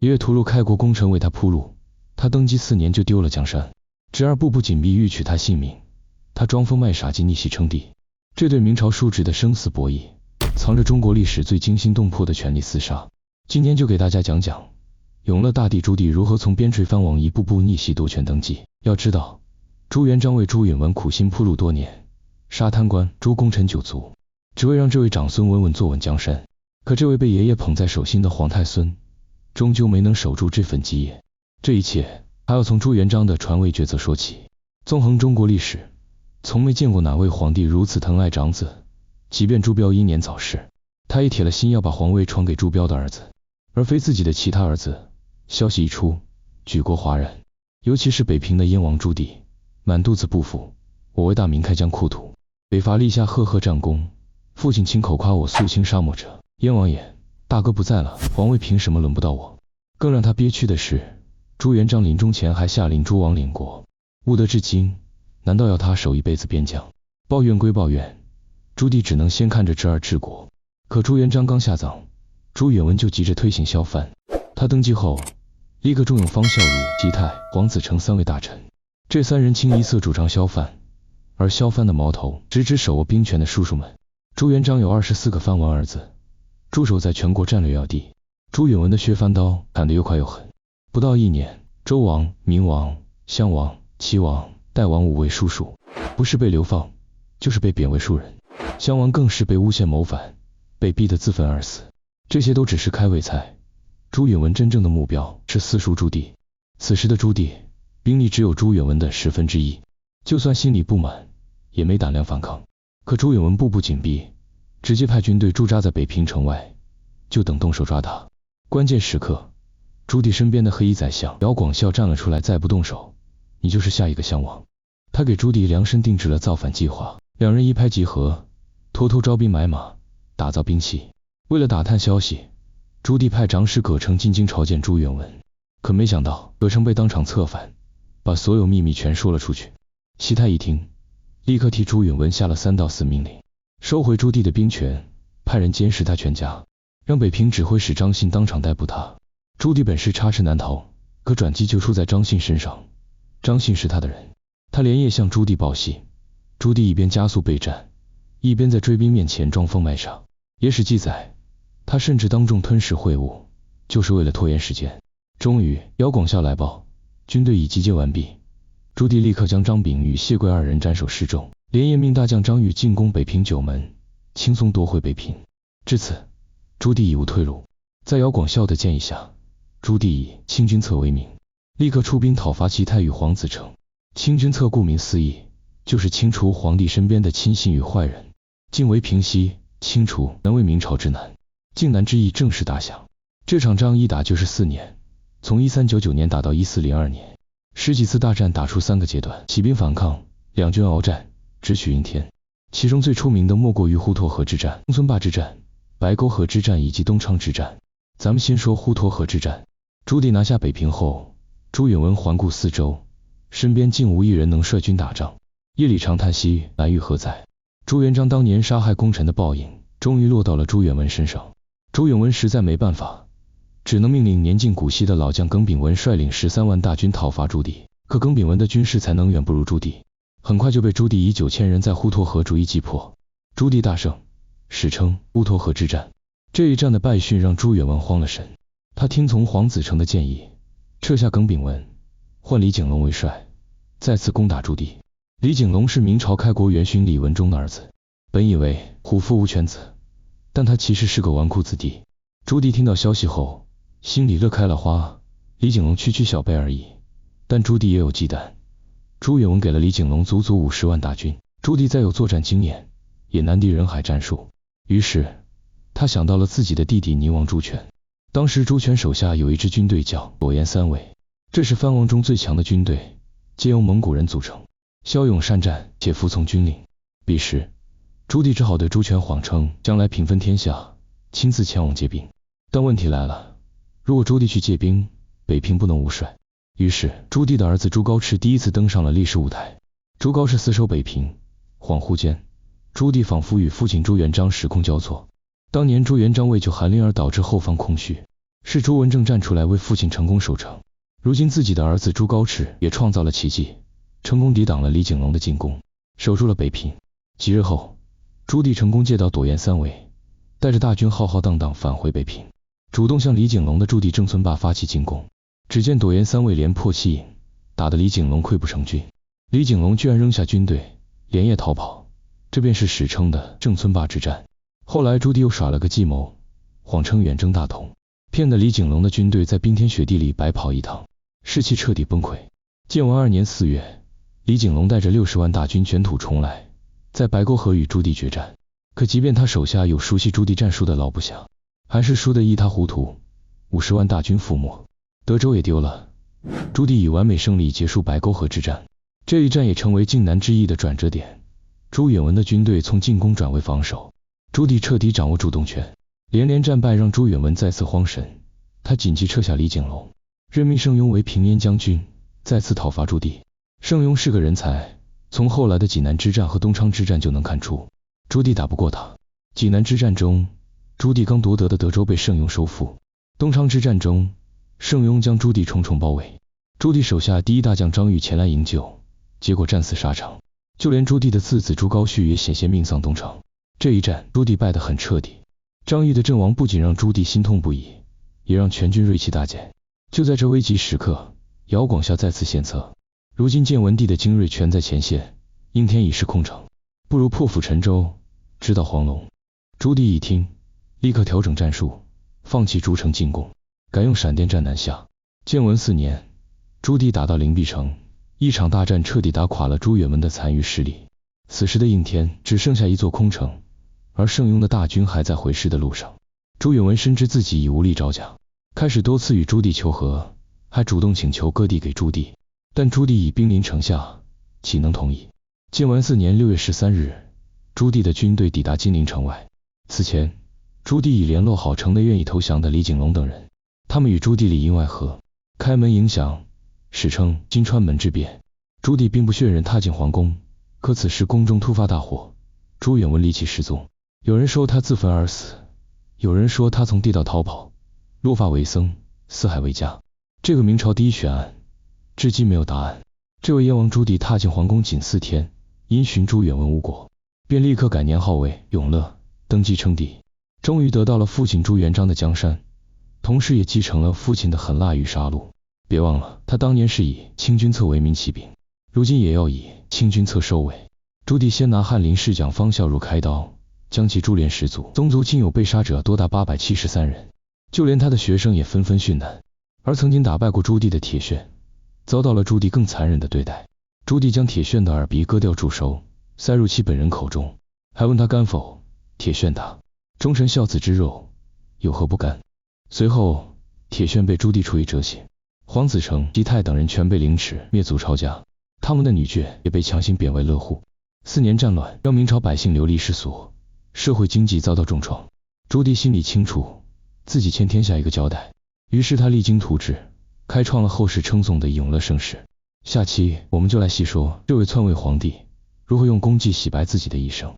爷爷屠戮开国功臣为他铺路，他登基4年就丢了江山，侄儿步步紧逼欲取他性命，他装疯卖傻竟逆袭称帝。这对明朝叔侄的生死博弈，藏着中国历史最惊心动魄的权力厮杀。今天就给大家讲讲永乐大帝朱棣如何从边陲藩王一步步逆袭夺权登基。要知道，朱元璋为朱允炆苦心铺路多年，杀贪官诛功臣9族，只为让这位长孙稳稳坐稳江山。可这位被爷爷捧在手心的皇太孙，终究没能守住这份基业。这一切还要从朱元璋的传位抉择说起。纵横中国历史，从没见过哪位皇帝如此疼爱长子，即便朱标英年早逝，他也铁了心要把皇位传给朱标的儿子，而非自己的其他儿子。消息一出，举国哗然，尤其是北平的燕王朱棣，满肚子不服。我为大明开疆扩土，北伐立下赫赫战功，父亲亲口夸我肃清沙漠者。燕王爷，大哥不在了，皇位凭什么轮不到我？更让他憋屈的是，朱元璋临终前还下令诸王领国，务得至今，难道要他守一辈子边疆？抱怨归抱怨，朱棣只能先看着侄儿治国。可朱元璋刚下葬，朱允炆就急着推行削藩。他登基后，立刻重用方孝孺、吉泰、黄子成3位大臣，这3人清一色主张削藩，而削藩的矛头直指手握兵权的叔叔们。朱元璋有24个藩王儿子，驻守在全国战略要地。朱允炆的削藩刀砍得又快又狠，不到1年，周王、明王、襄王、齐王、代王5位叔叔，不是被流放，就是被贬为庶人。襄王更是被诬陷谋反，被逼得自焚而死。这些都只是开胃菜，朱允炆真正的目标是私塾朱棣。此时的朱棣兵力只有朱允炆的1/10，就算心里不满，也没胆量反抗。可朱允炆步步紧逼，直接派军队驻扎在北平城外，就等动手抓他。关键时刻，朱棣身边的黑衣宰相姚广孝站了出来，再不动手，你就是下一个襄王。他给朱棣量身定制了造反计划，两人一拍即合，偷偷招兵买马，打造兵器。为了打探消息，朱棣派长史葛城进京朝见朱允炆，可没想到葛城被当场策反，把所有秘密全说了出去。西泰一听，立刻替朱允炆下了3道死命令，收回朱棣的兵权，派人监视他全家，让北平指挥使张信当场逮捕他。朱棣本是插翅难逃，可转机就出在张信身上。张信是他的人，他连夜向朱棣报喜。朱棣一边加速备战，一边在追兵面前装疯卖傻。野史记载，他甚至当众吞噬会晤，就是为了拖延时间。终于，姚广孝来报，军队已集结完毕。朱棣立刻将张炳与谢贵2人斩首示众，连夜命大将张玉进攻北平9门，轻松夺回北平。至此，朱棣已无退路。在姚广孝的建议下，朱棣以清君侧为名，立刻出兵讨伐吉泰与黄子成。清君侧顾名思义，就是清除皇帝身边的亲信与坏人，晋为平西，清除能为明朝之难。靖难之役正式打响，这场仗一打就是4年，从1399年打到1402年，10几次大战打出3个阶段，起兵反抗，两军鏖战，直取阴天。其中最出名的莫过于滹沱河之战、公孙坝之战、白沟河之战以及东昌之战。咱们先说滹沱河之战。朱棣拿下北平后，朱允炆环顾四周，身边竟无一人能率军打仗，夜里长叹息，蓝玉何在？朱元璋当年杀害功臣的报应，终于落到了朱允炆身上。朱允炆实在没办法，只能命令年近古稀的老将耿炳文率领13万大军讨伐朱棣。可耿炳文的军事才能远不如朱棣，很快就被朱棣以9000人在滹沱河逐一击破。朱棣大胜，史称滹沱河之战。这一战的败讯让朱允炆慌了神，他听从黄子成的建议，撤下耿炳文，换李景龙为帅，再次攻打朱棣。李景龙是明朝开国元勋李文忠的儿子，本以为虎父无犬子，但他其实是个纨绔子弟。朱棣听到消息后，心里乐开了花。李景龙区区小辈而已，但朱棣也有忌惮。朱允炆给了李景龙足足50万大军，朱棣再有作战经验，也难敌人海战术。于是他想到了自己的弟弟宁王朱权。当时朱权手下有一支军队叫左颜3卫，这是藩王中最强的军队，皆由蒙古人组成，骁勇善战且服从军令。彼时朱棣只好对朱权谎称将来平分天下，亲自前往借兵。但问题来了，如果朱棣去借兵，北平不能无帅。于是朱棣的儿子朱高炽第一次登上了历史舞台。朱高炽死守北平，恍惚间朱棣仿佛与父亲朱元璋时空交错。当年朱元璋为救韩林而导致后方空虚，是朱文正站出来为父亲成功守城。如今自己的儿子朱高炽也创造了奇迹，成功抵挡了李景龙的进攻，守住了北平。几日后，朱棣成功借道朵颜三围，带着大军浩浩荡荡返回北平，主动向李景龙的驻地郑村坝发起进攻。只见朵颜三围连破7营，打得李景龙溃不成军。李景龙居然扔下军队，连夜逃跑，这便是史称的郑村坝之战。后来朱棣又耍了个计谋，谎称远征大同，骗得李景龙的军队在冰天雪地里白跑一趟，士气彻底崩溃。建文2年4月，李景龙带着60万大军卷土重来，在白沟河与朱棣决战。可即便他手下有熟悉朱棣战术的老部下，还是输得一塌糊涂，50万大军覆没，德州也丢了。朱棣以完美胜利结束白沟河之战，这一战也成为靖难之役的转折点。朱允炆的军队从进攻转为防守，朱棣彻底掌握主动权。连连战败让朱允炆再次慌神，他紧急撤下李景龙，任命盛庸为平燕将军，再次讨伐朱棣。盛庸是个人才，从后来的济南之战和东昌之战就能看出，朱棣打不过他。济南之战中，朱棣刚夺得的德州被盛庸收复；东昌之战中，盛庸将朱棣重重包围。朱棣手下第一大将张玉前来营救，结果战死沙场，就连朱棣的次子朱高煦也险些命丧东昌。这一战，朱棣败得很彻底。张玉的阵亡不仅让朱棣心痛不已，也让全军锐气大减。就在这危急时刻，姚广孝再次献策。如今建文帝的精锐全在前线，应天已是空城，不如破釜沉舟，直捣黄龙。朱棣一听，立刻调整战术，放弃逐城进攻，改用闪电战南下。建文4年，朱棣打到灵璧城，一场大战彻底打垮了朱允炆的残余势力。此时的应天只剩下一座空城，而盛庸的大军还在回师的路上。朱允炆深知自己已无力招架，开始多次与朱棣求和，还主动请求割地给朱棣，但朱棣已兵临城下，岂能同意？建文4年6月13日，朱棣的军队抵达金陵城外。此前，朱棣已联络好城内愿意投降的李景龙等人，他们与朱棣里应外合，开门迎降，史称金川门之变。朱棣并不血人踏进皇宫，可此时宫中突发大火，朱允炆离奇失踪。有人说他自焚而死，有人说他从地道逃跑，落发为僧，四海为家。这个明朝第一悬案，至今没有答案。这位燕王朱棣踏进皇宫仅4天，因寻朱允炆无果，便立刻改年号为永乐，登基称帝，终于得到了父亲朱元璋的江山，同时也继承了父亲的狠辣与杀戮。别忘了，他当年是以清君侧为民起兵，如今也要以清君侧收尾。朱棣先拿翰林侍讲方孝孺开刀，将其株连10族，宗族亲友被杀者多达873人，就连他的学生也纷纷殉难。而曾经打败过朱棣的铁铉，遭到了朱棣更残忍的对待。朱棣将铁铉的耳鼻割掉煮熟，塞入其本人口中，还问他甘否。铁铉答：忠臣孝子之肉，有何不甘？随后，铁铉被朱棣处以折刑，黄子成、姬泰等人全被凌迟灭族抄家，他们的女眷也被强行贬为乐户。4年战乱让明朝百姓流离失所，社会经济遭到重创。朱棣心里清楚，自己欠天下一个交代，于是他励精图治，开创了后世称颂的永乐盛世。下期我们就来细说这位篡位皇帝如何用功绩洗白自己的一生。